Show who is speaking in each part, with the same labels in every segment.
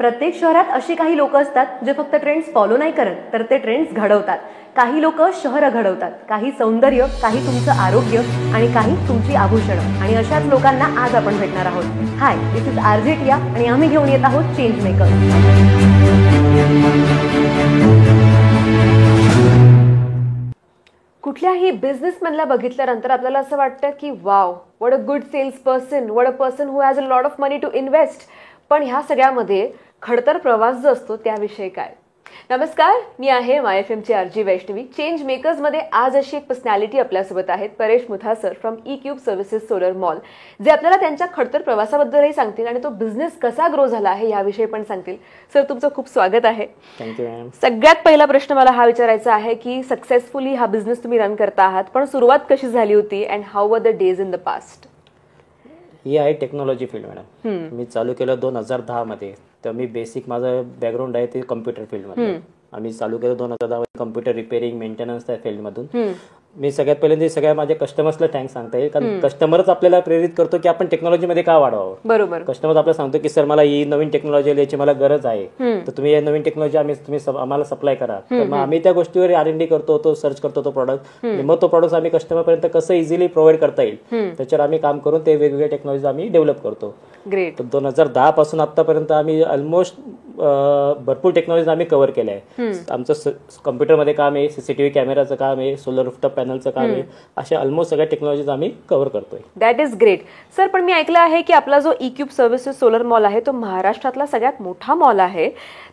Speaker 1: प्रत्येक शहरात अशी काही लोक असतात जे फक्त ट्रेंड्स फॉलो नाही करत, तर ते ट्रेंड्स घडवतात. काही लोक शहरं घडवतात, काही सौंदर्य, काही तुमचं आरोग्य आणि काही तुमची आभूषणं. आणि अशाच लोकांना आज आपण भेटणार आहोत. हाय, दिस इज आरजे टिया आणि आम्ही घेऊन येत आहोत चेंज मेकर. कुठल्याही बिझनेसमॅनला बघितल्यानंतर आपल्याला असं वाटतं की wow, what a good sales person, what a person who has a lot of money to invest. पण ह्या सगळ्यामध्ये खडतर प्रवास जो असतो त्याविषयी काय? नमस्कार, मी आहे मायएफएमची आरजी वैष्णवी. चेंज मेकर्समध्ये आज अशी एक पर्सनॅलिटी आपल्यासोबत आहेत, Paresh Mutha sir from E-cube services solar mall, जे आपल्याला त्यांच्या खडतर प्रवासाबद्दलही सांगतील आणि तो बिझनेस कसा ग्रो झाला आहे याविषयी पण सांगतील. सर, तुमचं खूप स्वागत आहे.
Speaker 2: Thank you ma'am.
Speaker 1: सगळ्यात पहिला प्रश्न मला हा विचारायचा आहे की सक्सेसफुली हा बिझनेस तुम्ही रन करता आहात, पण सुरुवात कशी झाली होती and how were the days in the past?
Speaker 2: ही आहे टेक्नॉलॉजी फील्ड मॅडम. मी चालू केलं 2010 मध्ये. तर मी बेसिक माझं बॅकग्राऊंड आहे ते कम्प्युटर फील्डमध्ये. आम्ही चालू केलं 2010 मध्ये कम्प्युटर रिपेअरिंग मेंटेनन्स त्या फील्डमधून. मी सगळ्यात पहिल्यांदा सगळ्या माझ्या कस्टमर्सला थँक्स सांगता येईल, कारण कस्टमरच आपल्याला प्रेरित करतो की आपण टेक्नॉलॉजीमध्ये का वाढवावं.
Speaker 1: बरोबर.
Speaker 2: कस्टमर आपल्याला सांगतो की सर मला ही नवीन टेक्नॉलॉजी याची मला गरज आहे, तर तुम्ही ही नवीन टेक्नॉलॉजी तुम्ही आम्हाला सप्लाय करा. तर मग आम्ही त्या गोष्टीवर R&D करतो, तो सर्च करतो तो प्रॉडक्ट, मग तो प्रॉडक्ट आम्ही कस्टमरपर्यंत कसं इझिली प्रोव्हाइड करता येईल त्याच्यावर आम्ही काम करून ते वेगवेगळ्या टेक्नॉलॉजी आम्ही डेव्हलप करतो.
Speaker 1: ग्रेट.
Speaker 2: 2010 पासून आतापर्यंत आम्ही ऑलमोस्ट भरपूर टेक्नॉलॉजी आम्ही कव्हर केल्या आहे. आमचं कम्प्युटरमध्ये काम आहे, CCTV कॅमेराचं काम आहे, सोलर रूफटॉप पॅनलचं काम आहे, अशा ऑलमोस्ट सगळ्या टेक्नॉलॉजीज आम्ही कव्हर करतोय.
Speaker 1: That is great. सर, पण मी ऐकलं आहे की आपला जो ई-क्यूब सर्व्हिसेस सोलर मॉल आहे तो महाराष्ट्रातला सगळ्यात मोठा मॉल आहे.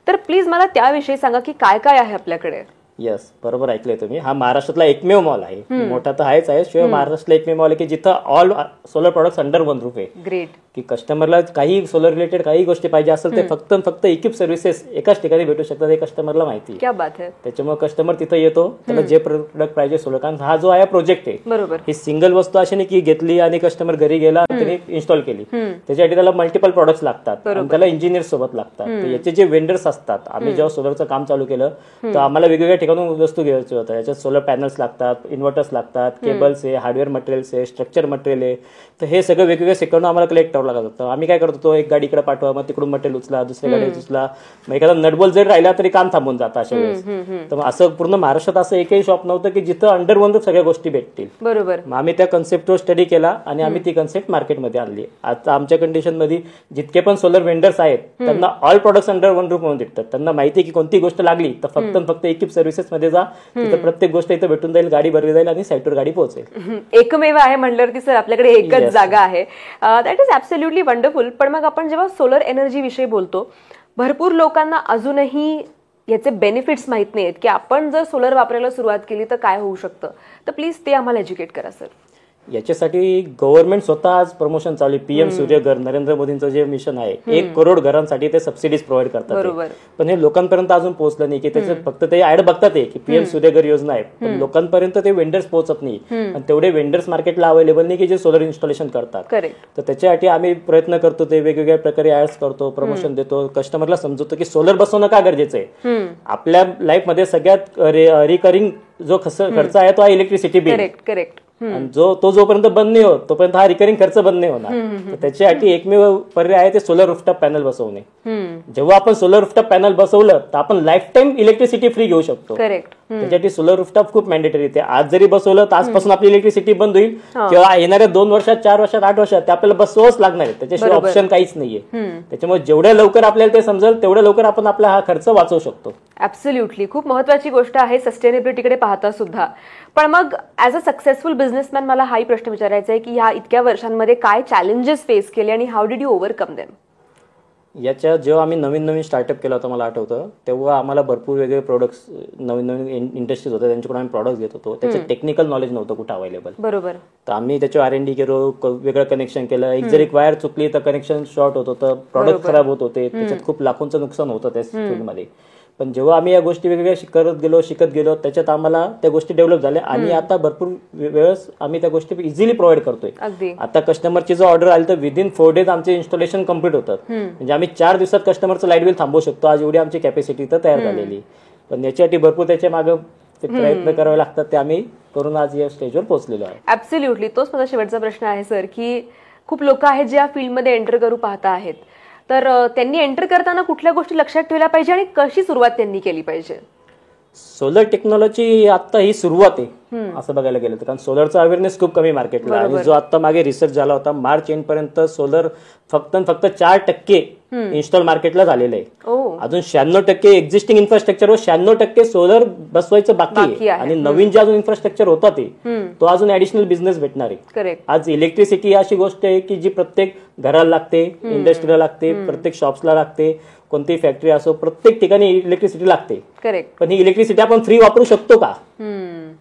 Speaker 1: तर प्लीज मला त्याविषयी सांगा की काय काय आहे आपल्याकडे.
Speaker 2: येस, बरोबर ऐकलंय तुम्ही. हा महाराष्ट्रातला एकमेव मॉल आहे. मोठा तर आहेच आहे, शिवाय महाराष्ट्रातला एकमेव मॉल आहे की जिथं all solar products under one roof आहे.
Speaker 1: ग्रेट.
Speaker 2: की कस्टमरला काही सोलर रिलेटेड काही गोष्टी पाहिजे असेल ते फक्त ई-क्यूब सर्व्हिसेस एकाच ठिकाणी भेटू शकतात, हे कस्टमरला माहिती आहे.
Speaker 1: क्या बात है.
Speaker 2: त्याच्यामुळे कस्टमर तिथं येतो, त्याला जे प्रोडक्ट पाहिजे सोलर, कारण हा जो आहे प्रोजेक्ट आहे,
Speaker 1: बरोबर,
Speaker 2: ही सिंगल वस्तू अशी नाही की घेतली आणि कस्टमर घरी गेला त्याने इन्स्टॉल केली. त्याच्यासाठी त्याला मल्टिपल प्रोडक्ट्स लागतात आणि त्याला इंजिनियर सोबत लागतात. याचे जे वेंडर्स असतात, आम्ही जेव्हा सोलरचं काम चालू केलं तर आम्हाला वेगवेगळ्या ठिकाणून वस्तू घ्यायची होत्या. याच्यात सोलर पॅनल्स लागतात, इन्व्हर्टर्स लागतात, केबल्स आहे, हार्डवेअर मटेरियल्स आहे, स्ट्रक्चर मटेरियल आहे. तर हे सगळं वेगवेगळ्या सेक्टरनं आम्हाला कलेक्ट करावं लागत होतं. आम्ही काय करतो, एक गाडी इकडे पाठवा, मग तिकडून मटेरियल उचला, दुसऱ्या गाडी उचला, मग एखादा नटबोल्ट जरी राहिला तरी काम थांबून जातं अशा वेळेस. तर असं पूर्ण महाराष्ट्रात असं एकही शॉप नव्हतं की जिथं अंडर वन सगळ्या गोष्टी भेटतील.
Speaker 1: बरोबर.
Speaker 2: मग आम्ही त्या कन्सेप्टवर स्टडी केला आणि आम्ही ती कन्सेप्ट मार्केटमध्ये आणली. आता आमच्या कंडिशनमध्ये जितके पण सोलर वेंडर्स आहेत त्यांना all products under one roof म्हणून भेटतात. त्यांना माहिती आहे की कोणती गोष्ट लागली तर फक्त ई-क्यूब सर्व्हिसेस मध्ये जा, तिथं प्रत्येक गोष्ट इथं भेटून जाईल, गाडी भरली जाईल आणि साईटवर गाडी पोहोचेल.
Speaker 1: एकमेव आहे म्हणल्यावरती सर आपल्याकडे एकच जागा आहे. That is absolutely wonderful. पण मग आपण जेव्हा सोलर एनर्जी विषयी बोलतो, भरपूर लोकांना अजूनही याचे बेनिफिट्स माहित नाहीत की आपण जर सोलर वापरायला सुरुवात केली तर काय होऊ शकतं. तर प्लीज ते आम्हाला एज्युकेट करा सर.
Speaker 2: याच्यासाठी गव्हर्नमेंट स्वतः आज प्रमोशन चालू आहे. PM सूर्यघर, नरेंद्र मोदींचं जे मिशन आहे, 1 करोड घरांसाठी ते सबसिडीज प्रोव्हाइड करतात. पण हे लोकांपर्यंत अजून पोहोचलं नाही की त्याचं फक्त ते ऍड बघतात की PM सूर्यघर योजना आहे, पण लोकांपर्यंत ते वेंडर्स पोहोचत नाही आणि तेवढे वेंडर्स मार्केटला अवेलेबल नाही की जे सोलर इन्स्टॉलेशन करतात. तर त्याच्यासाठी आम्ही प्रयत्न करतो, ते वेगवेगळ्या प्रकारे ऍड्स करतो, प्रमोशन देतो, कस्टमरला समजवतो की सोलर बसवणं का गरजेचं आहे. आपल्या लाईफमध्ये सगळ्यात रिकरिंग जो खर्च आहे तो आहे इलेक्ट्रिसिटी बिल.
Speaker 1: करेक्ट.
Speaker 2: जोपर्यंत बंद नाही होत तोपर्यंत हा रिकरिंग खर्च बंद नाही होणार. त्याच्यासाठी एकमेव पर्याय आहे ते सोलर रूफटॉप पॅनल बसवणे. जेव्हा आपण सोलर रूफटॉप पॅनल बसवलं तर आपण लाईफ टाइम इलेक्ट्रिसिटी फ्री घेऊ शकतो. त्याच्यासाठी सोलर रूफटॉप खूप मॅन्डेटरी आहे. आज जरी बसवलं तर आजपासून आपली इलेक्ट्रिसिटी बंद होईल किंवा येणाऱ्या 2 वर्षात, 4 वर्षात, 8 वर्षात ते आपल्याला बसवावंच लागणार आहे. त्याच्याशिवाय ऑप्शन काहीच नाहीये. त्याच्यामुळे जेवढ्या लवकर आपल्याला ते समजेल तेवढ्या लवकर आपण आपला हा खर्च वाचवू शकतो.
Speaker 1: ऍब्सोल्युटली. खूप महत्वाची गोष्ट आहे सस्टेनेबिलिटीकडे पाहता सुद्धा. पण मग ऍज अ सक्सेसफुल बिझनेसमॅन मला हाही प्रश्न विचारायचा आहे की ह्या इतक्या वर्षांमध्ये काय चॅलेंजेस फेस केले आणि how did you overcome them?
Speaker 2: याच्या जेव्हा आम्ही नवीन स्टार्टअप केला होता, मला आठवतं, तेव्हा आम्हाला भरपूर वेगळे प्रोडक्ट्स, नवीन इंडस्ट्रीज होत्या, त्यांच्याकडून आम्ही प्रॉडक्ट्स घेत होतो. त्याचं टेक्निकल नॉलेज नव्हतं कुठं अवेलेबल.
Speaker 1: बरोबर.
Speaker 2: तर आम्ही त्याच्यावर R&D केलो, वेगळं कनेक्शन केलं. एक वायर चुकली तर कनेक्शन शॉर्ट होत होतं, प्रॉडक्ट खराब होत होते, त्याच्यात खूप लाखोंचं नुकसान होतं त्या फील्डमध्ये. पण जेव्हा आम्ही या गोष्टी वेगवेगळ्या शिकत गेलो त्याच्यात आम्हाला त्या गोष्टी डेव्हलप झाल्या आणि आता भरपूर वेळेस आम्ही त्या गोष्टी इझिली प्रोव्हाइड करतोय. आता कस्टमरची जर ऑर्डर आली तर विदिन 4 days आमचे इन्स्टॉलेशन कम्प्लीट होतात. म्हणजे आम्ही 4 दिवसात कस्टमरचं लाईट बिल थांबवू शकतो. आज एवढी आमची कॅपॅसिटी तर तयार झालेली. पण याच्यासाठी भरपूर त्याच्या मागे प्रयत्न करावे लागतात, ते आम्ही करून आज या स्टेजवर पोहोचलेलो आहे.
Speaker 1: ऍब्सोल्युटली. तोच माझा शेवटचा प्रश्न आहे सर की खूप लोक आहेत जे या फील्डमध्ये एंटर करू पाहता आहेत. तर त्यांनी एंटर करताना कुठल्या गोष्टी लक्षात ठेवल्या पाहिजे आणि कशी सुरुवात त्यांनी केली पाहिजे?
Speaker 2: सोलर टेक्नॉलॉजी आता ही सुरुवात आहे असं बघायला गेलं तर, कारण सोलरचा अवेअरनेस खूप कमी मार्केटला, आणि जो आता मागे रिसर्च झाला होता मार्च एंड पर्यंत सोलर फक्त 4% इन्स्टॉल मार्केटला झालेलं आहे. अजून 96% एक्झिस्टिंग इन्फ्रास्ट्रक्चरवर 96% सोलर बसवायचं बाकी आहे, आणि नवीन जे अजून इन्फ्रास्ट्रक्चर होता तो अजून ऍडिशनल बिझनेस भेटणार आहे. आज इलेक्ट्रिसिटी अशी गोष्ट आहे की जी प्रत्येक घराला लागते, इंडस्ट्रीला लागते, प्रत्येक शॉप्सला लागते, कोणतीही फॅक्टरी असो, प्रत्येक ठिकाणी इलेक्ट्रिसिटी लागते. पण ही इलेक्ट्रिसिटी आपण फ्री वापरू शकतो का?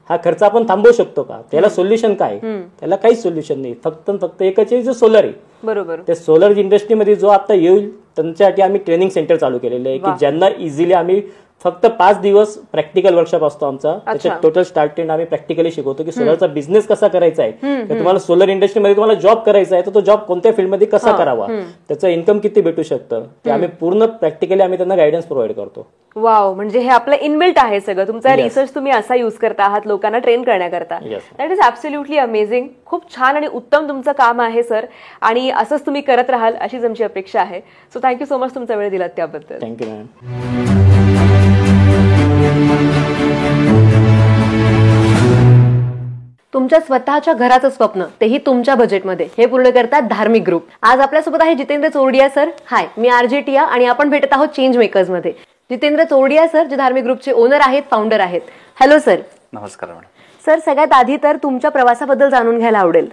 Speaker 2: हा खर्च आपण थांबवू शकतो का? त्याला सोल्युशन काय? त्याला काहीच सोल्युशन नाही. फक्त एकच आहे, जो सोलर आहे.
Speaker 1: बरोबर.
Speaker 2: त्या सोलर इंडस्ट्रीमध्ये जो आता येईल त्यांच्यासाठी आम्ही ट्रेनिंग सेंटर चालू केलेले आहे, की ज्यांना इझिली आम्ही फक्त 5 दिवस प्रॅक्टिकल वर्कशॉप असतो आमचा, त्याच्यात टोटल स्टार्ट एंड आम्ही प्रॅक्टिकली शिकवतो की सोलरचा बिझनेस कसा करायचा आहे. तुम्हाला सोलर इंडस्ट्रीमध्ये तुम्हाला जॉब करायचा आहे तर तो जॉब कोणत्या फील्डमध्ये कसा करावा, त्याचं इन्कम किती भेटू शकतं, ते आम्ही पूर्ण प्रॅक्टिकली आम्ही त्यांना गायडन्स प्रोव्हाइड करतो.
Speaker 1: वाव, म्हणजे हे आपलं इनबिल्ट आहे सगळं. तुमचा रिसर्च तुम्ही असा युज करता आहात लोकांना ट्रेन करण्याकरता. That is absolutely amazing. खूप छान आणि उत्तम तुमचं काम आहे सर, आणि असंच तुम्ही करत राहाल अशीच आमची अपेक्षा आहे. सो थँक्यू सो मच तुमचा वेळ दिलात त्याबद्दल.
Speaker 2: Thank you ma'am.
Speaker 1: तुमच्या स्वतःच्या घराचं स्वप्न, तेही तुमच्या बजेटमध्ये, हे पूर्ण करतात धार्मिक ग्रुप. आज आपल्यासोबत आहे जितेंद्र चोरडिया सर. हाय, मी आरजे टिया आणि आपण भेटत आहोत चेंज मेकर्स मध्ये. जितेंद्र चोरडिया सर जे धार्मिक ग्रुपचे ओनर आहेत, फाउंडर आहेत. Hello sir.
Speaker 3: नमस्कार मॅडम.
Speaker 1: सर, सगळ्यात आधी तर तुमच्या प्रवासाबद्दल जाणून घ्यायला आवडेल.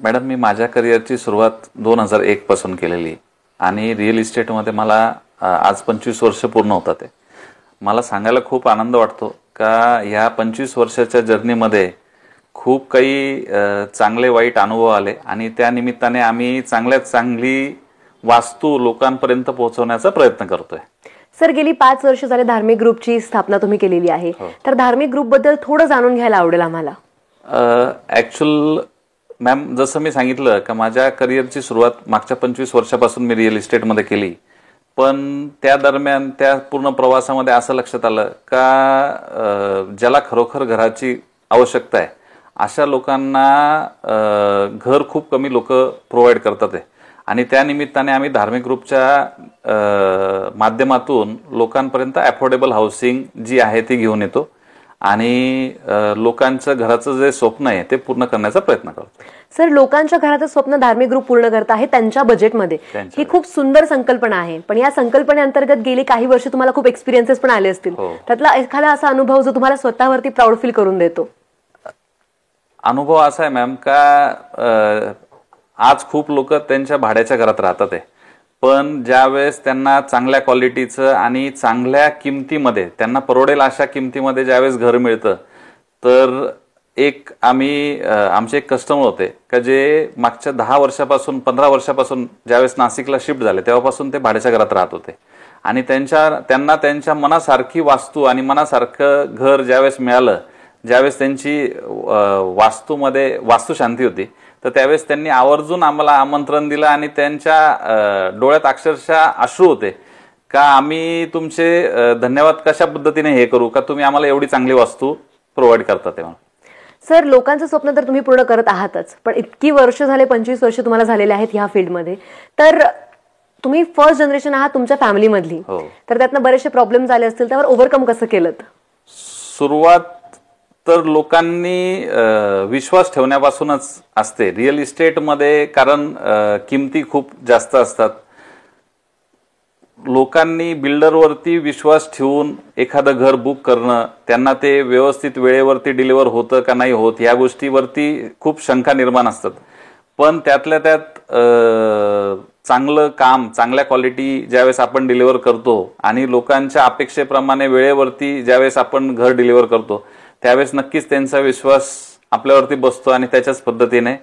Speaker 3: मॅडम, मी माझ्या करिअरची सुरुवात 2001 पासून केलेली, आणि रिअल इस्टेटमध्ये मला आज 25 वर्ष पूर्ण होतात. ते मला सांगायला खूप आनंद वाटतो का ह्या 25 वर्षाच्या जर्नीमध्ये खूप काही चांगले वाईट अनुभव आले, आणि त्या निमित्ताने आम्ही चांगल्यात चांगली वास्तू लोकांपर्यंत पोहोचवण्याचा प्रयत्न करतोय.
Speaker 1: सर, गेली 5 वर्ष झाले धार्मिक ग्रुपची स्थापना तुम्ही केलेली आहे, तर धार्मिक ग्रुप बद्दल थोडं जाणून घ्यायला आवडेल आम्हाला.
Speaker 3: ऍक्च्युअल मॅम, जसं मी सांगितलं का माझ्या करिअरची सुरुवात मागच्या 25 वर्षापासून मी रिअल इस्टेटमध्ये केली, पण त्या दरम्यान त्या पूर्ण प्रवासामध्ये असं लक्षात आलं का ज्याला खरोखर घराची आवश्यकता आहे अशा लोकांना घर खूप कमी लोक प्रोव्हाइड करतात आहे, आणि त्या निमित्ताने आम्ही धार्मिक ग्रुपच्या माध्यमातून लोकांपर्यंत अफोर्डेबल हाऊसिंग जी आहे ती घेऊन येतो, आणि लोकांचं घराचं जे स्वप्न आहे ते पूर्ण करण्याचा प्रयत्न करतो.
Speaker 1: सर, लोकांच्या घराचं स्वप्न धार्मिक ग्रुप पूर्ण करत आहे त्यांच्या बजेटमध्ये. ही खूप सुंदर संकल्पना आहे, पण या संकल्पनेअंतर्गत गेली काही वर्ष तुम्हाला खूप एक्सपिरियन्सेस पण आले असतील. त्यातला एखादा असा अनुभव जो तुम्हाला स्वतःवरती प्राऊड फील करून देतो?
Speaker 3: अनुभव असा आहे मॅम का आज खूप लोक त्यांच्या भाड्याच्या घरात राहतात आहे, पण ज्यावेळेस त्यांना चांगल्या क्वालिटीचं आणि चांगल्या किमतीमध्ये, त्यांना परवडेल अशा किमतीमध्ये ज्यावेळेस घर मिळतं, तर आमचे एक कस्टमर होते का जे मागच्या 10 वर्षापासून 15 वर्षापासून ज्यावेळेस नाशिकला शिफ्ट झाले तेव्हापासून ते भाड्याच्या घरात राहत होते, आणि त्यांना त्यांच्या मनासारखी वास्तू आणि मनासारखं घर ज्यावेळेस मिळालं, ज्यावेळेस त्यांची वास्तुशांती होती, तर त्यावेळेस त्यांनी आवर्जून आम्हाला आमंत्रण दिलं, आणि त्यांच्या डोळ्यात अक्षरशः अश्रू होते का आम्ही तुमचे धन्यवाद कशा पद्धतीने हे करू का तुम्ही आम्हाला एवढी चांगली वास्तू प्रोव्हाइड करता. तेव्हा
Speaker 1: सर, लोकांचं स्वप्न तर तुम्ही पूर्ण करत आहातच, पण इतकी वर्ष झाले, 25 वर्ष तुम्हाला झालेले आहेत ह्या फील्डमध्ये, तर तुम्ही फर्स्ट जनरेशन आहात तुमच्या फॅमिलीमधली, तर त्यातनं बरेचसे प्रॉब्लेम्स आले असतील, त्यावर ओव्हरकम कसं केलं?
Speaker 3: सुरुवात तर लोकांनी विश्वास ठेवण्यापासूनच असते रिअल इस्टेटमध्ये, कारण किमती खूप जास्त असतात. लोकांनी बिल्डरवरती विश्वास ठेवून एखादं घर बुक करणं, त्यांना ते व्यवस्थित वेळेवरती डिलिव्हर होतं का नाही होत या गोष्टीवरती खूप शंका निर्माण असतात, पण त्यातल्या त्यात चांगलं काम, चांगल्या क्वालिटी ज्यावेळेस आपण डिलिव्हर करतो आणि लोकांच्या अपेक्षेप्रमाणे वेळेवरती ज्यावेळेस आपण घर डिलिव्हर करतो, त्यावेळेस नक्कीच त्यांचा विश्वास आपल्यावरती बसतो, आणि त्याच्याच पद्धतीने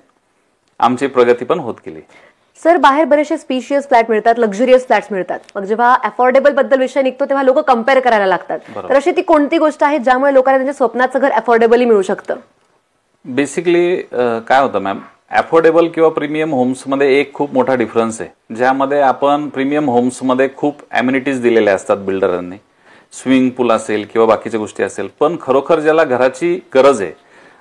Speaker 3: आमची प्रगती पण होत गेली.
Speaker 1: सर, बाहेर बरेचसे स्पेशियस फ्लॅट मिळतात, लक्झरियस फ्लॅट्स मिळतात, मग जेव्हा अफोर्डेबल बद्दल विषय निघतो तेव्हा लोक कम्पेअर करायला लागतात, तर अशी ती कोणती गोष्ट आहे ज्यामुळे लोकांना त्यांच्या स्वप्नाचं घर अफोर्डेबली मिळू शकतं?
Speaker 3: बेसिकली काय होतं मॅम, अफोर्डेबल किंवा प्रीमियम होम्समध्ये एक खूप मोठा डिफरन्स आहे, ज्यामध्ये आपण प्रीमियम होम्समध्ये खूप अम्युनिटीज दिलेल्या असतात बिल्डरांनी, स्विमिंग पूल असेल किंवा बाकीच्या गोष्टी असेल, पण खरोखर ज्याला घराची गरज आहे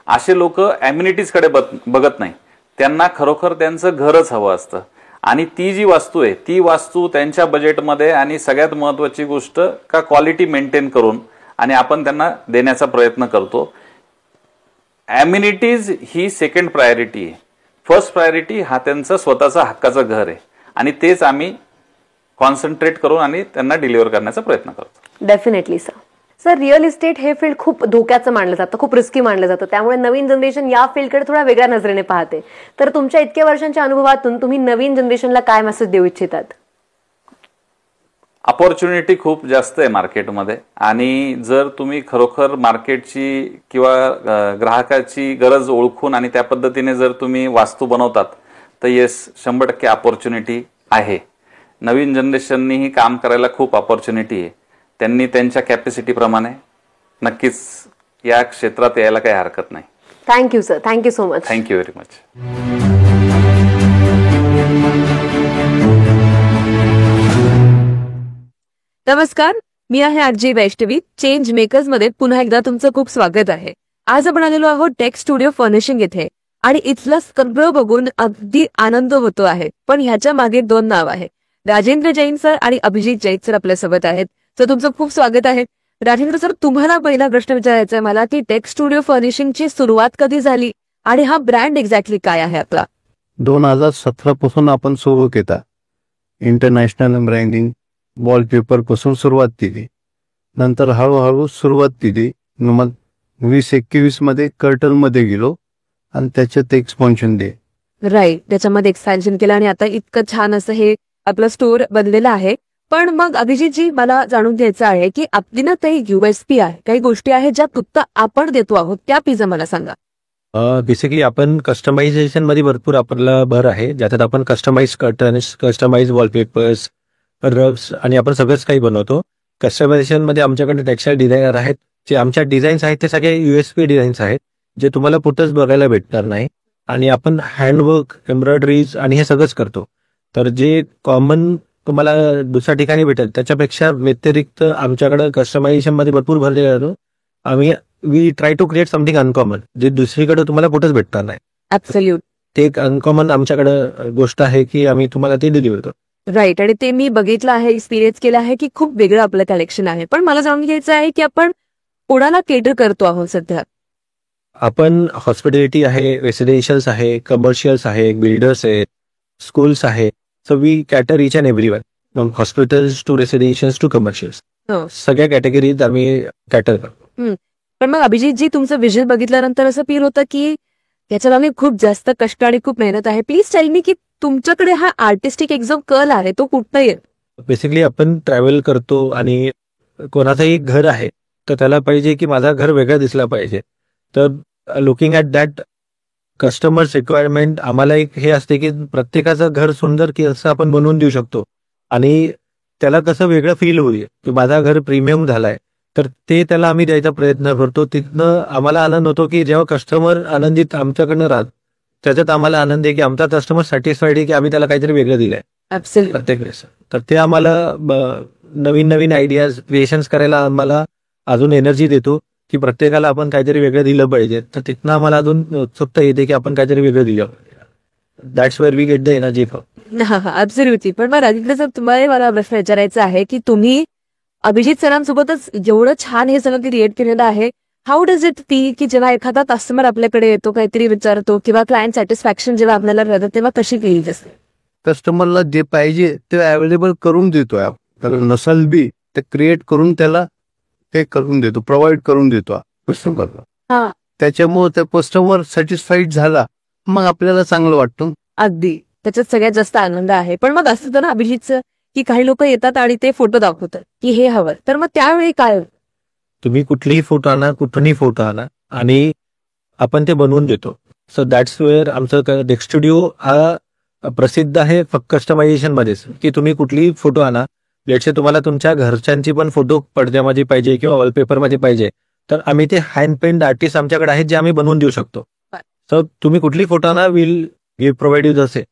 Speaker 3: असे लोक अम्युनिटीजकडे बघत नाही, त्यांना खरोखर त्यांचं घरच हवं असतं, आणि ती जी वास्तू आहे ती वास्तू त्यांच्या बजेटमध्ये, आणि सगळ्यात महत्वाची गोष्ट का क्वालिटी मेंटेन करून आणि आपण त्यांना देण्याचा प्रयत्न करतो. ॲम्युनिटीज ही सेकंड प्रायोरिटी आहे. फर्स्ट प्रायोरिटी हा त्यांचं स्वतःचं हक्काचं घर आहे, आणि तेच आम्ही कॉन्सन्ट्रेट करून आणि त्यांना डिलिव्हर करण्याचा प्रयत्न करतो.
Speaker 1: डेफिनेटली सर, रिअल इस्टेट हे फील्ड खूप धोक्याचं मानलं जातं, खूप रिस्की मानलं जातं. त्यामुळे नवीन जनरेशन या फील्डकडे थोडा वेगळ्या नजरेने पाहते. तर तुमच्या इतक्या वर्षांच्या अनुभवातून तुम्ही नवीन जनरेशनला काय मेसेज देऊ इच्छितात?
Speaker 3: अपॉर्च्युनिटी खूप जास्त आहे मार्केटमध्ये, आणि जर तुम्ही खरोखर मार्केटची किंवा ग्राहकाची गरज ओळखून आणि त्या पद्धतीने जर तुम्ही वास्तू बनवतात तर येस, 100% अपॉर्च्युनिटी आहे. नवीन जनरेशननीही काम करायला खूप अपॉर्च्युनिटी आहे. त्यांनी त्यांच्या कॅपॅसिटीप्रमाणे नक्कीच या क्षेत्रात यायला काही हरकत नाही.
Speaker 1: Thank you sir, thank you so much.
Speaker 3: Thank you very much.
Speaker 4: नमस्कार, मी आहे आरजे वैष्णवी. चेंज मेकर्स मध्ये पुन्हा एकदा तुमचं खूप स्वागत आहे. आज आपण आलेलो आहोत टेक स्टुडिओ फर्निशिंग येथे, आणि इथलं सगळं बघून अगदी आनंद होतो आहे. पण ह्याच्या मागे 2 नाव आहे. राजेंद्र जैन सर आणि अभिजित जैन सर आपल्यासोबत आहेत. तर तुमचं खूप स्वागत आहे. राजेंद्र सर, तुम्हाला पहिला प्रश्न विचारायचा आहे मला की टेक स्टुडिओ फर्निशिंगची सुरुवात कधी झाली आणि हा ब्रँड एक्झॅक्टली काय आहे आपला?
Speaker 5: 2017 पासून आपण सुरू केला. इंटरनॅशनल ब्रँडिंग वॉलपेपर पासून सुरुवात केली. नंतर हळूहळू सुरुवात केली. मग 2021 मध्ये कर्टन मध्ये गेलो आणि त्याच्यात एक्सपान्शन दे.
Speaker 4: राईट, त्याच्यामध्ये एक्सपॅन्शन केलं आणि आता इतकं छान असं हे आपलं स्टोअर बनलेलं आहे. पण मग अभिजितजी, मला जाणून घ्यायचं आहे की आपली ना काही USP आहे, काही गोष्टी आहेत ज्या फक्त आपण देतो आहोत, त्या प्लीज मला सांगा.
Speaker 6: बेसिकली आपण कस्टमायझेशन मध्ये भरपूर आपल्याला भर आहे, ज्याच्यात आपण customise curtains, customise wallpapers, rugs आणि आपण सगळंच काही बनवतो. कस्टमायझेशन मध्ये आमच्याकडे टेक्स्टाईल डिझायनर आहेत. जे आमच्या डिझाईन्स आहेत ते सगळे USP डिझाईन्स आहेत, जे तुम्हाला कुठंच बघायला भेटणार नाही. आणि आपण हँडवर्क, एम्ब्रॉयडरीज आणि हे सगळंच करतो. तर जे कॉमन तुम्हाला दुसऱ्या ठिकाणी भेटेल त्याच्यापेक्षा व्यतिरिक्त आमच्याकडे कस्टमायझेशन मध्ये भरपूर भर दिला जातो. We try to create something uncommon, जे दुसरीकडे तुम्हाला कुठंच भेटणार नाही.
Speaker 4: ऍब्सोल्यूट,
Speaker 6: ते एक अनकॉमन आमच्याकडे गोष्ट आहे की आम्ही तुम्हाला ते डिलिव्हर करतो.
Speaker 4: राईट, आणि ते मी बघितलं आहे, एक्सपिरियन्स केलं आहे की खूप वेगळं आपलं कलेक्शन आहे. पण मला जाणून घ्यायचं आहे की आपण कोणाला केटर करतो आहोत सध्या?
Speaker 6: आपण हॉस्पिटॅलिटी आहे, रेसिडेन्शियल्स आहे, कमर्शियल्स आहे, बिल्डर्स आहेत, स्कूल्स आहे. So we cater each and everyone, from hospitals to residentials to commercials. सगळ्या कॅटेगरीज आम्ही कॅटर करतो.
Speaker 4: पण मग अभिजितजी, तुमचं विजन बघितल्यानंतर असं फील होतं की त्याच्यामध्ये खूप जास्त कष्ट आणि खूप मेहनत आहे. प्लीज टेल मी की तुमच्याकडे हा आर्टिस्टिक एक जो कल आहे तो कुठं येतो?
Speaker 6: बेसिकली आपण ट्रॅव्हल करतो आणि कोणाचंही घर आहे तर त्याला पाहिजे की माझा घर वेगळं दिसला पाहिजे. तर looking at that customers requirement, आम्हाला एक हे असते की प्रत्येकाचं घर सुंदर की असं आपण बनवून देऊ शकतो आणि त्याला कसं वेगळं फील होईल की माझा घर प्रीमियम झालाय. तर ते त्याला आम्ही द्यायचा प्रयत्न करतो. तिथनं आम्हाला आनंद होतो की जेव्हा कस्टमर आनंदित आमच्याकडनं राहत, त्याच्यात आम्हाला आनंद आहे की आमचा कस्टमर सॅटिस्फाईड आहे की आम्ही त्याला काहीतरी वेगळं दिलंय प्रत्येक वेळेस. तर ते आम्हाला नवीन नवीन आयडियाज क्रिएशन्स करायला आम्हाला अजून एनर्जी देतो की प्रत्येकाला आपण काहीतरी वेगळं दिलं पाहिजे. तर तिथनं आम्हाला अजून उत्सुकता येते की आपण काहीतरी वेगळं दिलं. That's where we get the energy from.
Speaker 4: Absolutely. पण मग राजेंद्र सर, तुम्हाला मला प्रश्न विचारायचा आहे की तुम्ही अभिजित सरांसोबतच एवढं छान हे सगळं क्रिएट केलेलं आहे, हाऊ डज इट फील की जेव्हा एखादा कस्टमर आपल्याकडे येतो, काहीतरी विचारतो किंवा क्लायंट सॅटिस्फॅक्शन जेव्हा आपल्याला राहतं, तेव्हा कशी फील असते?
Speaker 5: कस्टमरला जे पाहिजे ते अवेलेबल करून देतोय आपण. नसल बी ते क्रिएट करून त्याला ते करून देतो, प्रोव्हाइड करून देतो कस्टमरला. त्याच्यामुळे त्या कस्टमर सॅटिस्फाईड झाला मग आपल्याला चांगलं वाटतं.
Speaker 4: अगदी, त्याच्यात सगळ्यात जास्त आनंद आहे. पण मग असं होतं ना अभिजितचं की काही लोक येतात आणि ते फोटो दाखवतात की हे हवं, तर मग त्यावेळी काय?
Speaker 6: तुम्ही कुठलीही फोटो आणा, कुठूनही फोटो आणा आणि आपण ते बनवून देतो. सो दॅट्स वेअर आमचं टेक स्टुडिओ हा प्रसिद्ध आहे फक्त कस्टमायझेशन मध्येच, की तुम्ही कुठलीही फोटो आणा. लेट्स तुम्हाला तुमच्या घरच्यांची पण फोटो पडद्यामध्ये पाहिजे किंवा वॉलपेपरमध्ये पाहिजे, तर आम्ही ते हँड पेंट आर्टिस्ट आमच्याकडे आहेत जे आम्ही बनवून देऊ शकतो. सो तुम्ही कुठली फोटो आणा, विल प्रोव्हाइड यू जसे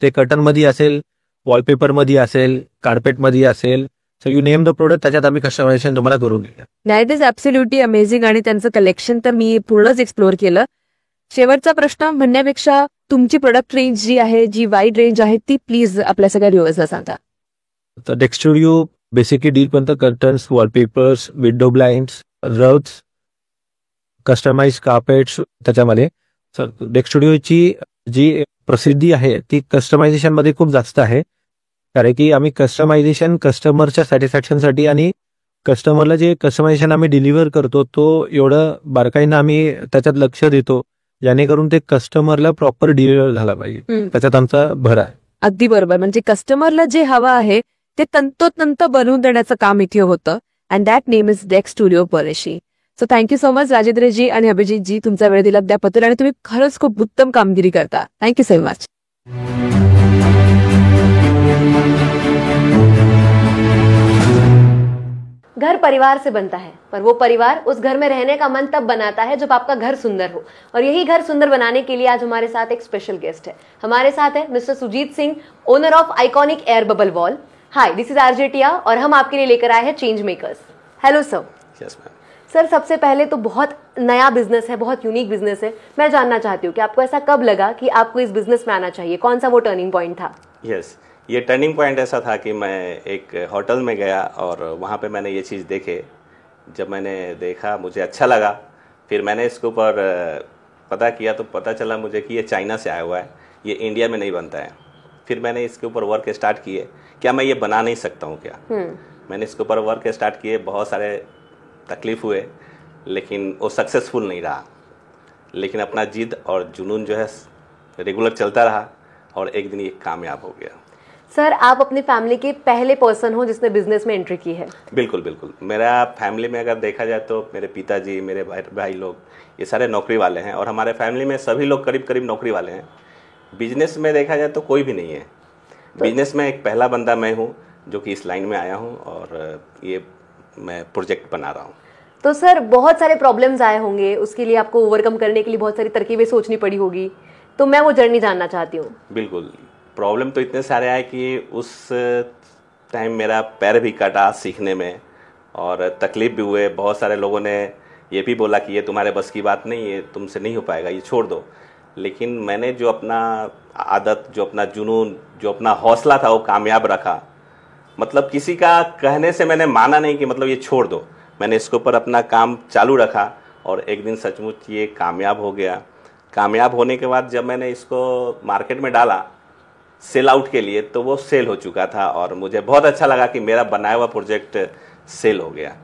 Speaker 6: ते कर्टन मध्ये असेल, वॉलपेपर मध्ये असेल, कार्पेट मध्ये असेल. So you name the product, त्याच्यात आम्ही कस्टमायझेशन तुम्हाला करून देऊ.
Speaker 4: That is absolutely amazing. आणि त्यांचं कलेक्शन तर मी पूर्णच एक्सप्लोअर केलं. शेवटचा प्रश्न म्हणण्यापेक्षा तुमची प्रोडक्ट रेंज जी आहे, जी वाईड रेंज आहे, ती प्लीज आपल्या सगळ्या व्ह्युअर्सला सांगा.
Speaker 6: तर डेक्स स्टुडिओ बेसिकली डील करतं curtains, wallpapers, window blinds, rugs, customise carpets त्याच्यामध्ये. तर डेक्स स्टुडिओची जी प्रसिद्धी आहे ती कस्टमायझेशनमध्ये खूप जास्त आहे, कारण की आम्ही कस्टमायझेशन कस्टमरच्या सॅटिस्फॅक्शनसाठी आणि कस्टमरला जे कस्टमायझेशन आम्ही डिलिव्हर करतो तो एवढं बारकाईनं आम्ही त्याच्यात लक्ष देतो जेणेकरून ते कस्टमरला प्रॉपर डिलिव्हर झाला पाहिजे. त्याच्यात आमचा भर आहे.
Speaker 4: अगदी बरोबर. म्हणजे कस्टमरला जे हवं आहे ते तंतोतंत बनवून देण्याचं काम इथे होतं. And that name is Dex studio पॉलिशी. So thank you so much Rajendraji आणि अभिजितजी, तुमचा वेळ दिला त्याबद्दल, आणि तुम्ही खरंच खूप उत्तम कामगिरी करता. Thank you so much.
Speaker 1: घर परिवार से बनता है, पर वो परिवार उस घर में रहने का मन तब बनाता है जब आपका घर सुंदर हो. और यही घर सुंदर बनाने के लिए आज हमारे साथ एक स्पेशल गेस्ट है. हमारे साथ है mister Sujeet Singh, owner of iconic air bubble wall. Hi, this is RJ Tia और हम आपके लिए लेकर आए हैं change makers. Hello sir.
Speaker 3: Yes ma'am.
Speaker 1: Sir, सबसे पहले तो बहुत नया बिजनेस है, बहुत यूनिक बिजनेस है. मैं जानना चाहती हूँ कि आपको ऐसा कब लगा कि आपको इस बिजनेस में आना चाहिए, कौन सा वो टर्निंग पॉइंट था?
Speaker 7: यस, ये टर्निंग पॉइंट ऐसा था कि मैं एक होटल में गया और वहाँ पे मैंने ये चीज़ देखे. जब मैंने देखा मुझे अच्छा लगा, फिर मैंने इसके ऊपर पता किया तो पता चला मुझे कि ये चाइना से आया हुआ है, ये इंडिया में नहीं बनता है. फिर मैंने इसके ऊपर वर्क स्टार्ट किए, क्या मैं ये बना नहीं सकता हूँ क्या. मैंने इसके ऊपर वर्क स्टार्ट किए, बहुत सारे तकलीफ हुए, लेकिन वो सक्सेसफुल नहीं रहा. लेकिन अपना जिद और जुनून जो है रेगुलर चलता रहा और एक दिन ये कामयाब हो गया.
Speaker 1: सर, आप अपनी फैमिली के पहले पर्सन हो जिसने बिजनेस में एंट्री की है.
Speaker 7: बिल्कुल बिल्कुल. मेरा फैमिली में अगर देखा जाए तो मेरे पिताजी, मेरे भाई लोग, ये सारे नौकरी वाले हैं और हमारे फैमिली में सभी लोग करीब करीब नौकरी वाले हैं. बिजनेस में देखा जाए तो कोई भी नहीं है. बिजनेस में एक पहला बंदा मैं हूँ जो कि इस लाइन में आया हूँ और ये मैं प्रोजेक्ट बना रहा हूँ.
Speaker 1: तो सर, बहुत सारे प्रॉब्लम्स आए होंगे, उसके लिए आपको ओवरकम करने के लिए बहुत सारी तरकीबें सोचनी पड़ी होगी, तो मैं वो जर्नी जानना चाहती हूँ.
Speaker 7: बिल्कुल. प्रॉब्लम तो इतने सारे आए कि उस टाइम मेरा पैर भी कटा सीखने में और तकलीफ भी हुए. बहुत सारे लोगों ने ये भी बोला कि ये तुम्हारे बस की बात नहीं है, तुमसे नहीं हो पाएगा, ये छोड़ दो. लेकिन मैंने जो अपना आदत, जो अपना जुनून, जो अपना हौसला था वो कामयाब रखा. मतलब किसी का कहने से मैंने माना नहीं कि मतलब ये छोड़ दो. मैंने इसके ऊपर अपना काम चालू रखा और एक दिन सचमुच ये कामयाब हो गया. कामयाब होने के बाद जब मैंने इसको मार्केट में डाला सेल आउट के लिए, तो वो सेल हो चुका था और मुझे बहुत अच्छा लगा कि मेरा बनाया हुआ प्रोजेक्ट सेल हो गया.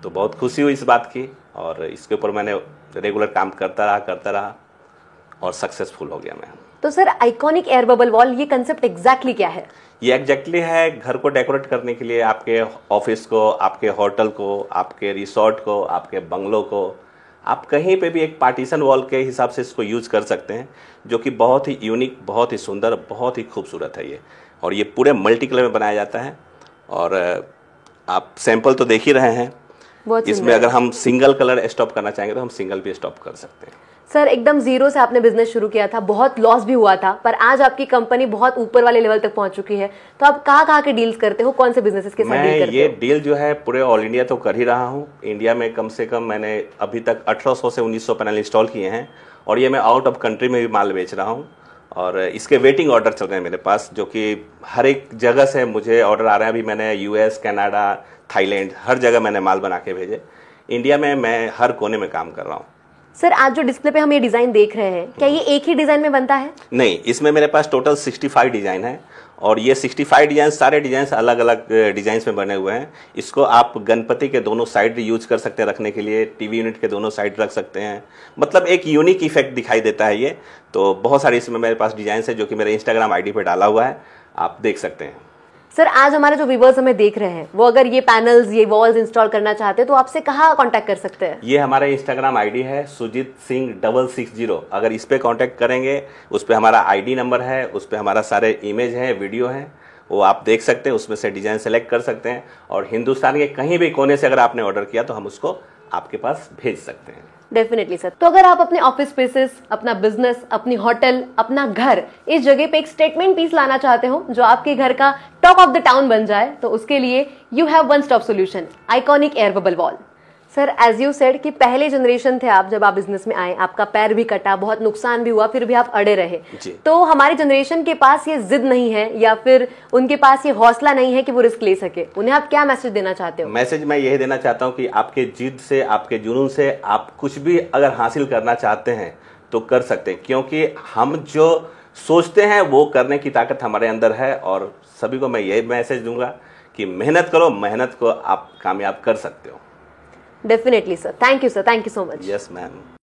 Speaker 7: तो बहुत खुशी हुई इस बात की और इसके ऊपर मैंने रेगुलर काम करता रहा और सक्सेसफुल हो गया मैं.
Speaker 1: तो sir, iconic air bubble wall, ये कंसेप्ट एग्जैक्टली क्या है?
Speaker 7: ये एग्जैक्टली है घर को डेकोरेट करने के लिए, आपके ऑफिस को, आपके होटल को, आपके रिसोर्ट को, आपके बंगलों को, आप कहीं पे भी एक पार्टीशन वॉल के हिसाब से इसको यूज़ कर सकते हैं, जो कि बहुत ही यूनिक, बहुत ही सुंदर, बहुत ही खूबसूरत है ये. और ये पूरे मल्टी कलर में बनाया जाता है और आप सैंपल तो देख ही रहे हैं. इसमें अगर हम सिंगल कलर स्टॉप करना चाहेंगे तो हम सिंगल भी स्टॉप कर सकते हैं.
Speaker 1: सर, एकदम जीरो से आपने बिजनेस शुरू किया था, बहुत लॉस भी हुआ था, पर आज आपकी कंपनी बहुत ऊपर वाले लेवल तक पहुंच चुकी है. तो आप कहाँ के डील्स करते हो, कौन से बिजनेसेस के साथ डील करते हो?
Speaker 7: ये डील जो है पूरे ऑल इंडिया तो कर ही रहा हूँ. इंडिया में कम से कम मैंने अभी तक 1800 से 1900 पैनल इंस्टॉल किए हैं और ये मैं आउट ऑफ कंट्री में भी माल बेच रहा हूँ. और इसके वेटिंग ऑर्डर चल रहे हैं मेरे पास, जो कि हर एक जगह से मुझे ऑर्डर आ रहे हैं. अभी मैंने यूएस, कनाडा, थाईलैंड, हर जगह मैंने माल बना के भेजे. इंडिया में मैं हर कोने में काम कर रहा हूँ.
Speaker 1: सर, आज जो डिस्प्ले पे हम ये डिजाइन देख रहे हैं, क्या ये एक ही डिजाइन में बनता है?
Speaker 7: नहीं, इसमें मेरे पास टोटल 65 डिजाइन है और ये 65 डिजाइन, सारे डिजाइन अलग अलग डिजाइन में बने हुए हैं. इसको आप गणपति के दोनों साइड यूज कर सकते हैं रखने के लिए, टीवी यूनिट के दोनों साइड रख सकते हैं. मतलब एक यूनिक इफेक्ट दिखाई देता है ये. तो बहुत सारे इसमें मेरे पास डिजाइन है जो कि मेरे इंस्टाग्राम आईडी पे डाला हुआ है, आप देख सकते हैं.
Speaker 1: सर, आज हमारे जो व्यूअर्स हमें देख रहे हैं, वो अगर ये पैनल्स, ये वॉल्स इंस्टॉल करना चाहते हैं तो आपसे कहाँ कांटेक्ट कर सकते हैं?
Speaker 7: ये हमारे इंस्टाग्राम आईडी है सुजीत सिंह 660. अगर इस पे कांटेक्ट करेंगे, उस पे हमारा आईडी नंबर है, उस पे हमारा सारे इमेज है, वीडियो है, वो आप देख सकते हैं. उसमें से डिजाइन सेलेक्ट कर सकते हैं और हिंदुस्तान के कहीं भी कोने से अगर आपने ऑर्डर किया तो हम उसको आपके पास भेज सकते हैं.
Speaker 1: Definitely sir. तो अगर आप अपने ऑफिस स्पेसेस, अपना बिजनेस, अपनी होटल, अपना घर, इस जगह पे एक स्टेटमेंट पीस लाना चाहते हो जो आपके घर का टॉक ऑफ द टाउन बन जाए, तो उसके लिए you have one stop solution, iconic air bubble wall. Sir as you said कि पहले जनरेशन थे आप जब आप बिजनेस में आए, आपका पैर भी कटा, बहुत नुकसान भी हुआ, फिर भी आप अड़े रहे।
Speaker 7: जी।
Speaker 1: तो हमारी जनरेशन के पास ये जिद नहीं है या फिर उनके पास ये हौसला नहीं है कि वो रिस्क ले सके, उन्हें आप क्या मैसेज देना चाहते हो?
Speaker 7: मैसेज मैं यही देना चाहता हूँ कि आपके जिद से, आपके जुनून से आप कुछ भी अगर हासिल करना चाहते हैं तो कर सकते हैं, क्योंकि हम जो सोचते हैं वो करने की ताकत हमारे अंदर है। और सभी को मैं यही मैसेज दूंगा कि मेहनत करो, मेहनत को आप कामयाब कर सकते हो।
Speaker 1: Definitely sir, thank you so much.
Speaker 7: Yes ma'am.